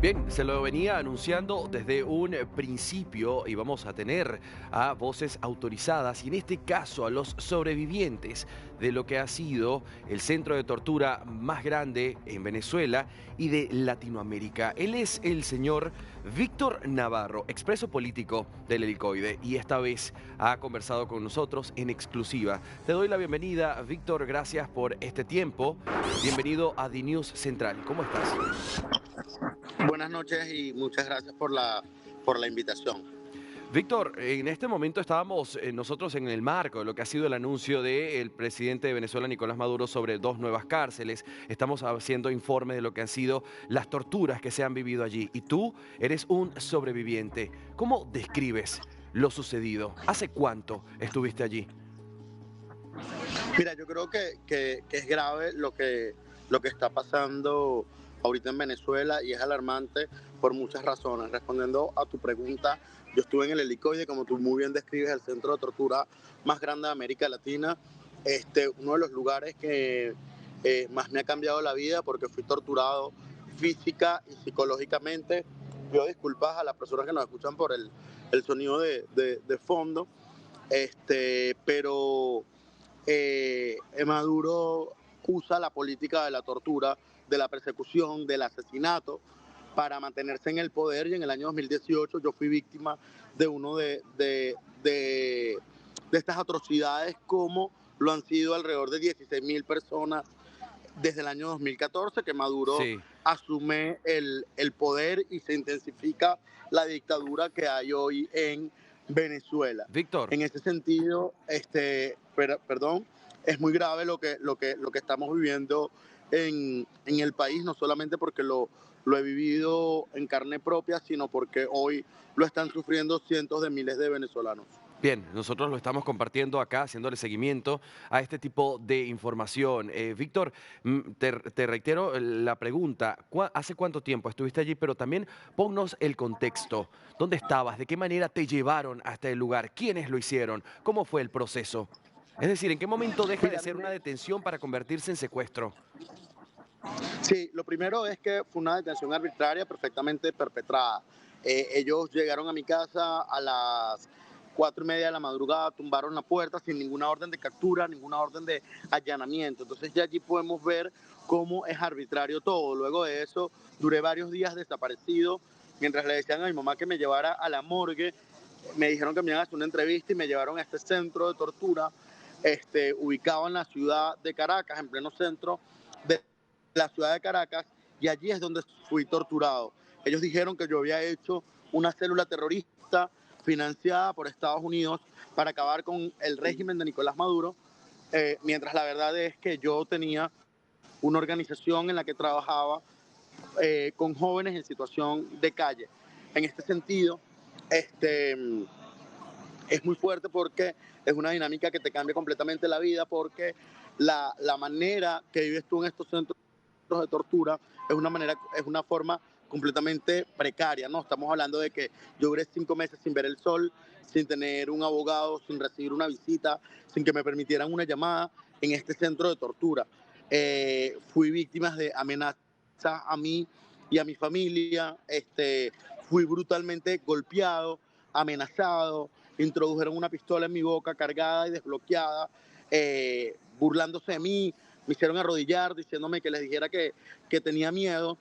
Bien, se lo venía anunciando desde un principio y vamos a tener a voces autorizadas y en este caso a los sobrevivientes de lo que ha sido el centro de tortura más grande en Venezuela y de Latinoamérica. Él es el señor Víctor Navarro, expreso político del Helicoide, y esta vez ha conversado con nosotros en exclusiva. Te doy la bienvenida, Víctor, gracias por este tiempo. Bienvenido a The News Central. ¿Cómo estás? Buenas noches y muchas gracias por la invitación. Víctor, en este momento estábamos nosotros en el marco de lo que ha sido el anuncio del presidente de Venezuela, Nicolás Maduro, sobre 2 nuevas cárceles. Estamos haciendo informes de lo que han sido las torturas que se han vivido allí. Y tú eres un sobreviviente. ¿Cómo describes lo sucedido? ¿Hace cuánto estuviste allí? Mira, yo creo que es grave lo que está pasando ahorita en Venezuela y es alarmante por muchas razones. Respondiendo a tu pregunta, yo estuve en el Helicoide, como tú muy bien describes, el centro de tortura más grande de América Latina. Uno de los lugares que más me ha cambiado la vida porque fui torturado física y psicológicamente. Pido disculpas a las personas que nos escuchan por el sonido de fondo, pero Maduro usa la política de la tortura, de la persecución, del asesinato para mantenerse en el poder, y en el año 2018 yo fui víctima de uno de estas atrocidades, como lo han sido alrededor de 16.000 personas desde el año 2014 que Maduro Sí. asume el poder y se intensifica la dictadura que hay hoy en Venezuela. Víctor. En ese sentido, perdón, es muy grave lo que estamos viviendo en el país, no solamente porque lo he vivido en carne propia, sino porque hoy lo están sufriendo cientos de miles de venezolanos. Bien, nosotros lo estamos compartiendo acá, haciéndole seguimiento a este tipo de información. Víctor, te reitero la pregunta, ¿hace cuánto tiempo estuviste allí? Pero también ponnos el contexto. ¿Dónde estabas? ¿De qué manera te llevaron hasta el lugar? ¿Quiénes lo hicieron? ¿Cómo fue el proceso? Es decir, ¿en qué momento deja de Mira, ser una detención para convertirse en secuestro? sí, lo primero es que fue una detención arbitraria perfectamente perpetrada. Ellos llegaron a mi casa a las 4:30 de la madrugada, tumbaron la puerta sin ninguna orden de captura, ninguna orden de allanamiento. Entonces ya allí podemos ver cómo es arbitrario todo. Luego de eso, duré varios días desaparecido. Mientras le decían a mi mamá que me llevara a la morgue, me dijeron que me iban a hacer una entrevista y me llevaron a este centro de tortura, ubicado en la ciudad de Caracas, en pleno centro de la ciudad de Caracas, y allí es donde fui torturado. Ellos dijeron que yo había hecho una célula terrorista financiada por Estados Unidos para acabar con el régimen de Nicolás Maduro, mientras la verdad es que yo tenía una organización en la que trabajaba con jóvenes en situación de calle. En este sentido, este, es muy fuerte porque es una dinámica que te cambia completamente la vida, porque la manera que vives tú en estos centros de tortura es una forma completamente precaria, ¿no? Estamos hablando de que yo duré 5 meses sin ver el sol, sin tener un abogado, sin recibir una visita, sin que me permitieran una llamada en este centro de tortura. Fui víctima de amenazas a mí y a mi familia, fui brutalmente golpeado, amenazado, introdujeron una pistola en mi boca cargada y desbloqueada, burlándose de mí, me hicieron arrodillar diciéndome que les dijera que tenía miedo,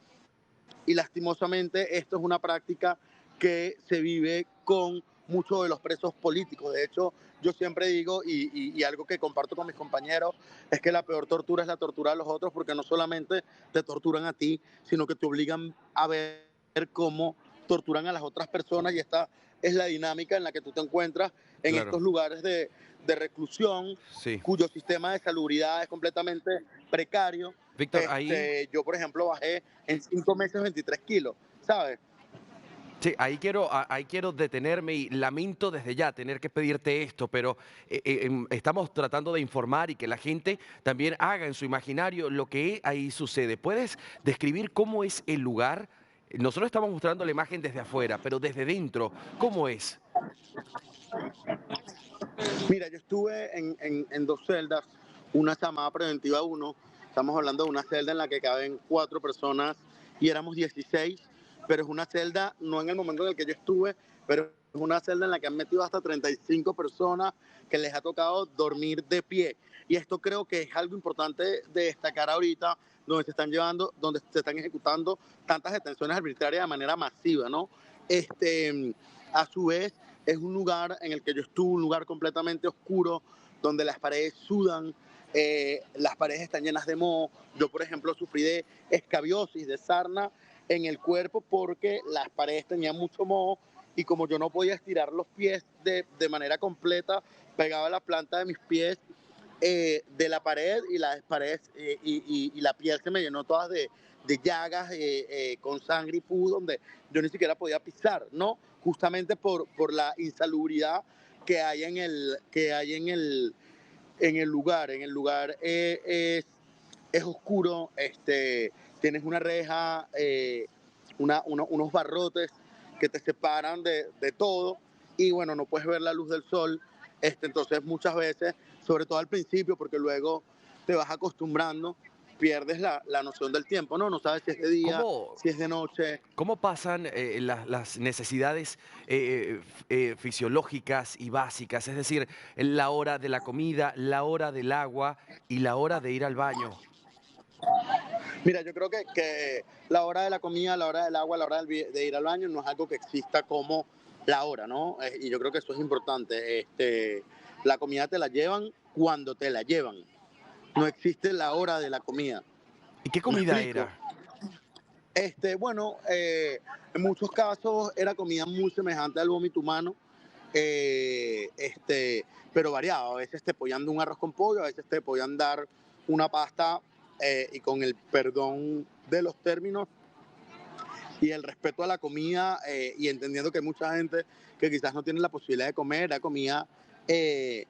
y lastimosamente esto es una práctica que se vive con muchos de los presos políticos. De hecho, yo siempre digo, y algo que comparto con mis compañeros, es que la peor tortura es la tortura a los otros, porque no solamente te torturan a ti, sino que te obligan a ver cómo torturan a las otras personas, y esta es la dinámica en la que tú te encuentras en Claro, estos lugares de reclusión, sí. cuyo sistema de salubridad es completamente precario. Víctor, ahí Yo, por ejemplo, bajé en 5 meses 23 kilos, ¿sabes? sí, ahí quiero detenerme y lamento desde ya tener que pedirte esto, pero estamos tratando de informar y que la gente también haga en su imaginario lo que ahí sucede. ¿Puedes describir cómo es el lugar? Nosotros estamos mostrando la imagen desde afuera, pero desde dentro, ¿cómo es? Mira, yo estuve en dos celdas, una llamada preventiva 1, estamos hablando de una celda en la que caben 4 personas y éramos 16. pero es una celda, no en el momento en el que yo estuve, pero es una celda en la que han metido hasta 35 personas que les ha tocado dormir de pie. Y esto creo que es algo importante de destacar ahorita, donde se están ejecutando tantas detenciones arbitrarias de manera masiva, ¿no? A su vez, es un lugar en el que yo estuve, un lugar completamente oscuro, donde las paredes sudan, las paredes están llenas de moho. Yo, por ejemplo, sufrí de escabiosis, de sarna en el cuerpo porque las paredes tenían mucho moho y como yo no podía estirar los pies de manera completa, pegaba la planta de mis pies de la pared y las paredes y la piel se me llenó todas de llagas con sangre y pus donde yo ni siquiera podía pisar, ¿no? Justamente por la insalubridad que hay en el lugar. En el lugar es oscuro, tienes una reja, unos barrotes que te separan de todo y bueno, no puedes ver la luz del sol. Entonces muchas veces, sobre todo al principio, porque luego te vas acostumbrando, pierdes la noción del tiempo, ¿no? No sabes si es de día, ¿Cómo, si es de noche. cómo pasan las necesidades fisiológicas y básicas? Es decir, la hora de la comida, la hora del agua y la hora de ir al baño. Mira, yo creo que la hora de la comida, la hora del agua, la hora de ir al baño no es algo que exista como la hora, ¿no? Y yo creo que eso es importante. La comida te la llevan cuando te la llevan. No existe la hora de la comida. ¿Y qué ¿Me comida explico? era? Bueno, en muchos casos era comida muy semejante al vómito humano, pero variado. A veces te podían dar un arroz con pollo, a veces te podían dar una pasta y con el perdón de los términos y el respeto a la comida y entendiendo que hay mucha gente que quizás no tiene la posibilidad de comer, era comida que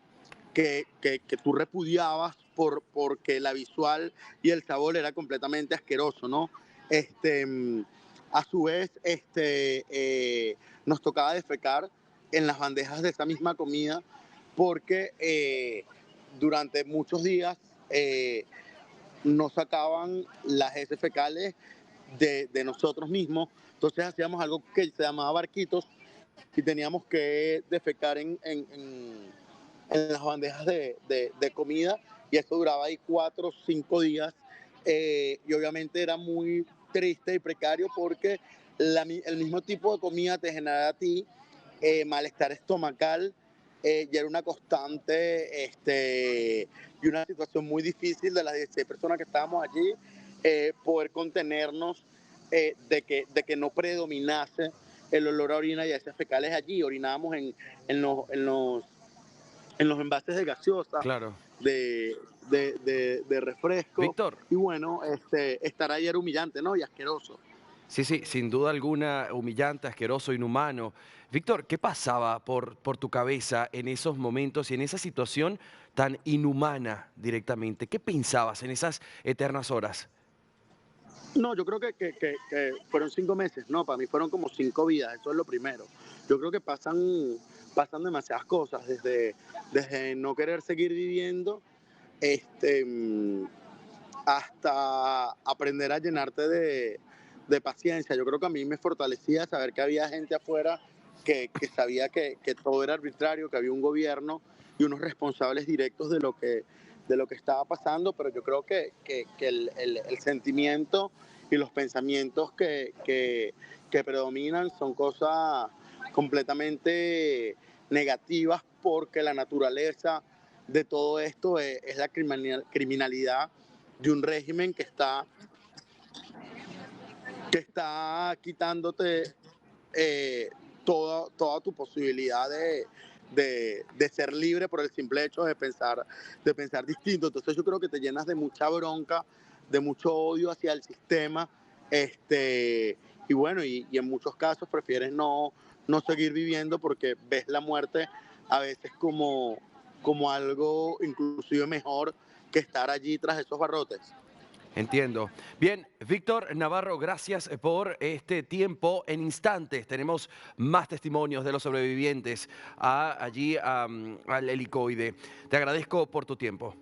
tú repudiabas porque la visual y el sabor era completamente asqueroso, ¿no? A su vez, nos tocaba defecar en las bandejas de esa misma comida porque durante muchos días nos sacaban las heces fecales de nosotros mismos. Entonces hacíamos algo que se llamaba barquitos y teníamos que defecar en las bandejas de comida y eso duraba ahí 4 o 5 días y obviamente era muy triste y precario porque el mismo tipo de comida te generaba a ti malestar estomacal y era una constante y una situación muy difícil de las 16 personas que estábamos allí poder contenernos de que no predominase el olor a orina y a heces fecales allí. Orinábamos en los envases de gaseosa, Claro. de refresco. Víctor, Y bueno, estar ahí era humillante, ¿no? Y asqueroso. sí, sí, sin duda alguna, humillante, asqueroso, inhumano. Víctor, ¿qué pasaba por tu cabeza en esos momentos y en esa situación tan inhumana directamente? ¿Qué pensabas en esas eternas horas? No, yo creo que fueron 5 meses, no, para mí fueron como 5 vidas, eso es lo primero. Yo creo que pasan demasiadas cosas, desde no querer seguir viviendo, este, hasta aprender a llenarte de paciencia. Yo creo que a mí me fortalecía saber que había gente afuera que sabía que todo era arbitrario, que había un gobierno y unos responsables directos de lo que estaba pasando, pero yo creo que el sentimiento y los pensamientos que predominan son cosas completamente negativas porque la naturaleza de todo esto es la criminalidad de un régimen que está quitándote eh, toda tu posibilidad de ser libre por el simple hecho de pensar distinto. Entonces yo creo que te llenas de mucha bronca, de mucho odio hacia el sistema, y bueno, y en muchos casos prefieres no seguir viviendo porque ves la muerte a veces como algo inclusive mejor que estar allí tras esos barrotes. Entiendo. Bien, Víctor Navarro, gracias por este tiempo. En instantes tenemos más testimonios de los sobrevivientes allí al helicoide. Te agradezco por tu tiempo.